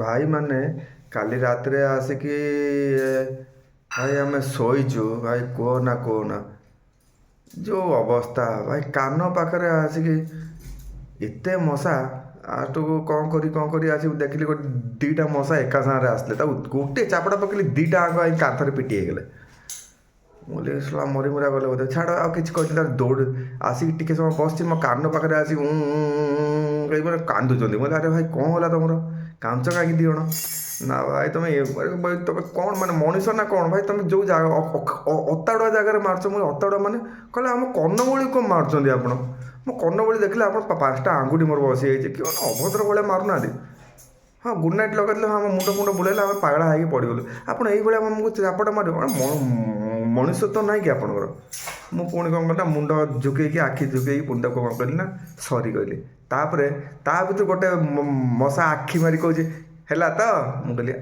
ଭାଇ ମାନେ କାଲି ରାତିରେ ଆସିକି ଭାଇ ଆମେ ଶୋଇଛୁ ଭାଇ କୁହନା ଯେଉଁ ଅବସ୍ଥା ଭାଇ କାନ ପାଖରେ ଆସିକି ଏତେ ମଶା ଆଠକୁ କ'ଣ କରି ଆସିକି ଦେଖିଲି ଗୋଟେ ଦୁଇଟା ମଶା ଏକା ସାଙ୍ଗରେ ଆସିଲେ ତାକୁ ଗୋଟେ ଚାପଡ଼ା ପକେଇଲି ଦୁଇଟା ଆଗ କାନ୍ଥରେ ପିଟି ହେଇଗଲେ। ମୁଁ କହିଲି ଶଳା ମରିମୁରା ଗଲେ ବୋଧେ ଛାଡ଼ ଆଉ କିଛି କହିଲି ତାର ଦୌଡ଼ ଆସିକି ଟିକେ ସମୟ ବସିଛି ମୋ କାନ ପାଖରେ ଆସିକି କହିକି କାନ୍ଦୁଛନ୍ତି। ମୁଁ କହିଲି ଆରେ ଭାଇ କ'ଣ ହେଲା ତୁମର କାଞ୍ଚ କାହିଁକି ଦିଅଣ ନା ଭାଇ ତମେ କ'ଣ ମାନେ ମଣିଷ ନା କ'ଣ ଭାଇ ତମେ ଯେଉଁ ଜାଗା ଅତାଡ଼ୁଆ ଜାଗାରେ ମାରୁଛ। ମୁଁ ଅତାଡ଼ୁଆ ମାନେ କହିଲେ ଆମ କର୍ଣ୍ଣମୂଳି କ'ଣ ମାରୁଛନ୍ତି ଆପଣ। ମୋ କର୍ଣ୍ଣମୂଳି ଦେଖିଲେ ଆପଣ ପାଞ୍ଚଟା ଆଙ୍ଗୁଠି ମୋର ବସିଯାଇଛି କି ଅଭଦ୍ର ଭଳିଆ ମାରୁନାହାନ୍ତି। ହଁ ଗୁଡ୍ ନାଇଟ୍ ଲଗାଇଥିଲେ ହଁ ଆମ ମୁଣ୍ଡ ଫୁଣ୍ଡ ବୁଲେଇଲେ ଆମେ ପାଗଳା ହେଇକି ପଡ଼ିଗଲୁ। ଆପଣ ଏଇଭଳିଆ ଆମକୁ ଚାପଟା ମାରିବ ମଣିଷ ତ ନାହିଁ କି ଆପଣଙ୍କର। ମୁଁ ପୁଣି କ'ଣ କଲି ନା ମୁଣ୍ଡ ଝୁକେଇକି ଆଖି ଝୁକେଇକି ପୁଣି ତାକୁ କ'ଣ କଲି ନା ସରି କହିଲି। ତାପରେ ତା ଭିତରୁ ଗୋଟେ ମଶା ଆଖି ମାରି କହୁଛି ହେଲା ତ। ମୁଁ କହିଲି